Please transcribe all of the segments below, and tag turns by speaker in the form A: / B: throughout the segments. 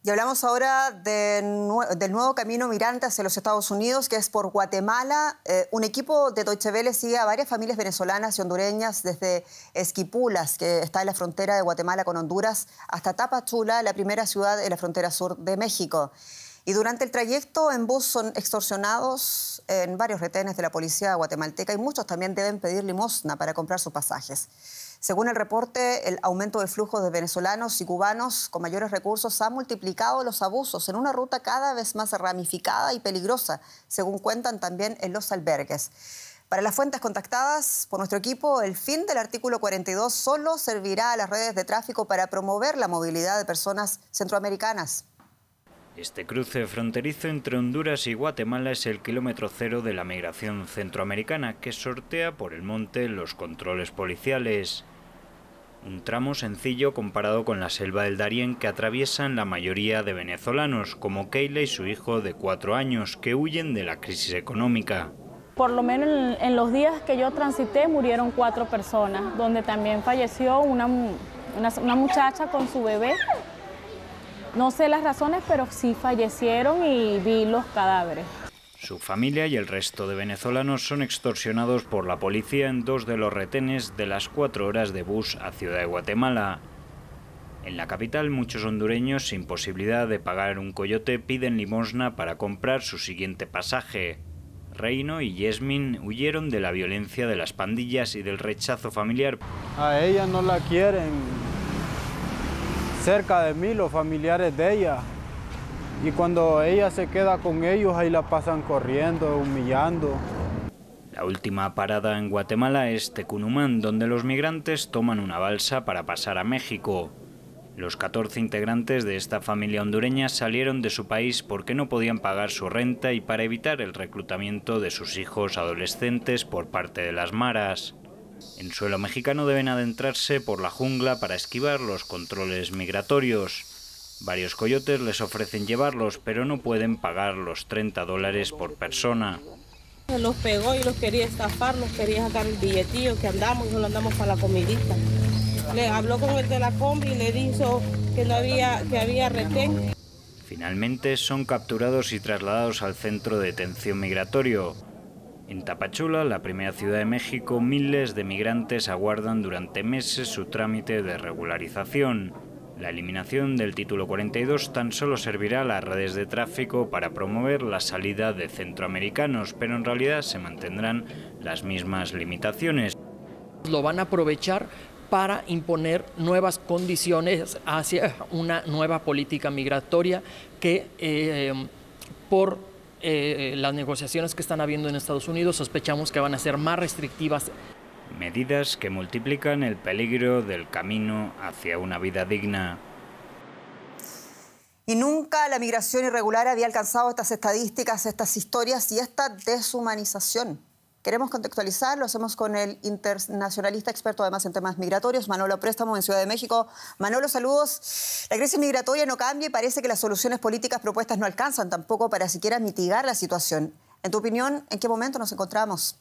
A: Y hablamos ahora del nuevo camino migrante hacia los Estados Unidos, que es por Guatemala. Un equipo de Deutsche Welle sigue a varias familias venezolanas y hondureñas desde Esquipulas, que está en la frontera de Guatemala con Honduras, hasta Tapachula, la primera ciudad en la frontera sur de México. Y durante el trayecto en bus son extorsionados en varios retenes de la policía guatemalteca y muchos también deben pedir limosna para comprar sus pasajes. Según el reporte, el aumento del flujo de venezolanos y cubanos con mayores recursos ha multiplicado los abusos en una ruta cada vez más ramificada y peligrosa, según cuentan también en los albergues. Para las fuentes contactadas por nuestro equipo, el fin del artículo 42 solo servirá a las redes de tráfico para promover la movilidad de personas centroamericanas.
B: Este cruce fronterizo entre Honduras y Guatemala es el kilómetro cero de la migración centroamericana, que sortea por el monte los controles policiales. Un tramo sencillo comparado con la selva del Darién que atraviesan la mayoría de venezolanos, como Keila y su hijo de 4 años, que huyen de la crisis económica.
C: Por lo menos en los días que yo transité murieron 4 personas, donde también falleció una muchacha con su bebé. No sé las razones, pero sí fallecieron y vi los cadáveres.
B: Su familia y el resto de venezolanos son extorsionados por la policía en 2 de los retenes de las 4 horas de bus a Ciudad de Guatemala. En la capital, muchos hondureños, sin posibilidad de pagar un coyote, piden limosna para comprar su siguiente pasaje. Reino y Yasmin huyeron de la violencia de las pandillas y del rechazo familiar.
D: A ella no la quieren cerca de mí, los familiares de ella. Y cuando ella se queda con ellos, ahí la pasan corriendo, humillando.
B: La última parada en Guatemala es Tecunumán, donde los migrantes toman una balsa para pasar a México. Los 14 integrantes de esta familia hondureña salieron de su país porque no podían pagar su renta y para evitar el reclutamiento de sus hijos adolescentes por parte de las maras. En suelo mexicano deben adentrarse por la jungla para esquivar los controles migratorios. Varios coyotes les ofrecen llevarlos, pero no pueden pagar los $30 por persona.
E: Los pegó y los quería estafar, los quería sacar el billetillo que andamos y solo andamos para la comidita. Le habló con el de la combi y le dijo que había retén.
B: Finalmente son capturados y trasladados al centro de detención migratorio. En Tapachula, la primera ciudad de México, miles de migrantes aguardan durante meses su trámite de regularización. La eliminación del título 42 tan solo servirá a las redes de tráfico para promover la salida de centroamericanos, pero en realidad se mantendrán las mismas limitaciones.
F: Lo van a aprovechar para imponer nuevas condiciones hacia una nueva política migratoria que por las negociaciones que están habiendo en Estados Unidos sospechamos que van a ser más restrictivas.
B: Medidas que multiplican el peligro del camino hacia una vida digna.
A: Y nunca la migración irregular había alcanzado estas estadísticas, estas historias y esta deshumanización. Queremos contextualizar, lo hacemos con el internacionalista experto además en temas migratorios, Manolo Préstamo, en Ciudad de México. Manolo, saludos. La crisis migratoria no cambia y parece que las soluciones políticas propuestas no alcanzan tampoco para siquiera mitigar la situación. En tu opinión, ¿en qué momento nos encontramos?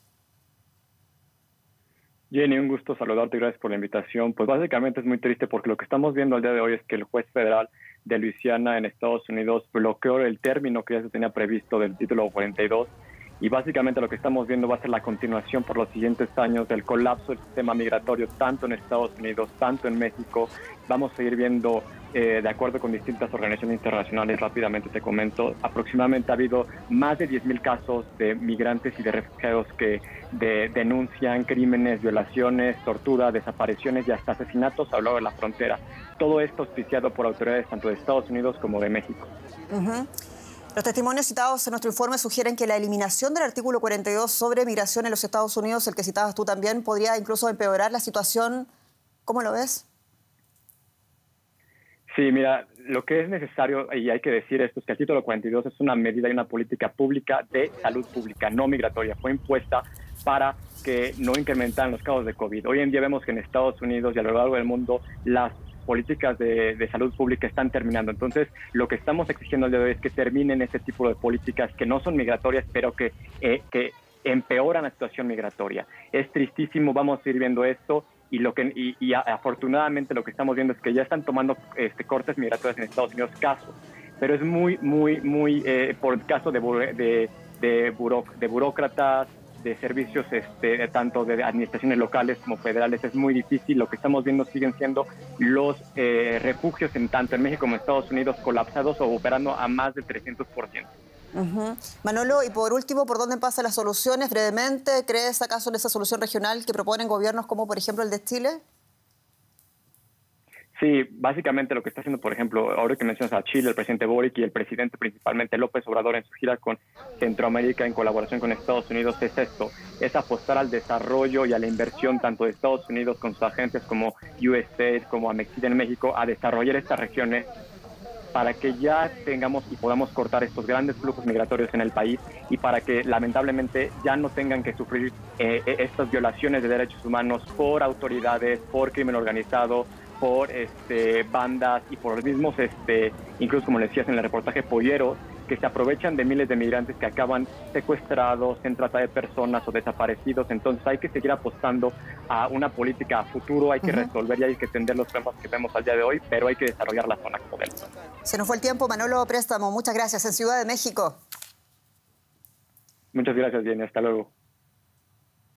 G: Jenny, un gusto saludarte y gracias por la invitación. Pues básicamente es muy triste porque lo que estamos viendo al día de hoy es que el juez federal de Luisiana en Estados Unidos bloqueó el término que ya se tenía previsto del título 42 y básicamente lo que estamos viendo va a ser la continuación por los siguientes años del colapso del sistema migratorio tanto en Estados Unidos, tanto en México. Vamos a ir viendo, de acuerdo con distintas organizaciones internacionales, rápidamente te comento, aproximadamente ha habido más de 10,000 casos de migrantes y de refugiados que denuncian crímenes, violaciones, tortura, desapariciones y hasta asesinatos a lo largo de la frontera. Todo esto auspiciado por autoridades tanto de Estados Unidos como de México.
A: Los testimonios citados en nuestro informe sugieren que la eliminación del artículo 42 sobre migración en los Estados Unidos, el que citabas tú también, podría incluso empeorar la situación. ¿Cómo lo ves?
G: Sí, mira, lo que es necesario, y hay que decir esto, es que el título 42 es una medida y una política pública de salud pública, no migratoria. Fue impuesta para que no incrementaran los casos de COVID. Hoy en día vemos que en Estados Unidos y a lo largo del mundo las políticas de salud pública están terminando. Entonces, lo que estamos exigiendo el día de hoy es que terminen este tipo de políticas que no son migratorias, pero que empeoran la situación migratoria. Es tristísimo, vamos a ir viendo esto y afortunadamente lo que estamos viendo es que ya están tomando cortes migratorias en Estados Unidos casos pero es muy por el caso de burócratas, de servicios tanto de administraciones locales como federales, es muy difícil. Lo que estamos viendo siguen siendo los refugios tanto en México como en Estados Unidos colapsados o operando a más del 300%.
A: Manolo, y por último, ¿por dónde pasan las soluciones? Brevemente, ¿crees acaso en esa solución regional que proponen gobiernos como por ejemplo el de Chile?
G: Sí, básicamente lo que está haciendo, por ejemplo, ahora que mencionas a Chile, el presidente Boric y el presidente principalmente López Obrador en su gira con Centroamérica en colaboración con Estados Unidos es esto, es apostar al desarrollo y a la inversión tanto de Estados Unidos con sus agencias como USAID, como Amexid en México, a desarrollar estas regiones para que ya tengamos y podamos cortar estos grandes flujos migratorios en el país y para que lamentablemente ya no tengan que sufrir estas violaciones de derechos humanos por autoridades, por crimen organizado, por bandas y por los mismos, incluso como le decías en el reportaje, polleros, que se aprovechan de miles de migrantes que acaban secuestrados, en trata de personas o desaparecidos. Entonces hay que seguir apostando a una política a futuro, hay que resolver y hay que atender los problemas que vemos al día de hoy, pero hay que desarrollar la zona como modelo.
A: Se nos fue el tiempo, Manolo Préstamo, muchas gracias, en Ciudad de México.
G: Muchas gracias, Jenny, hasta luego.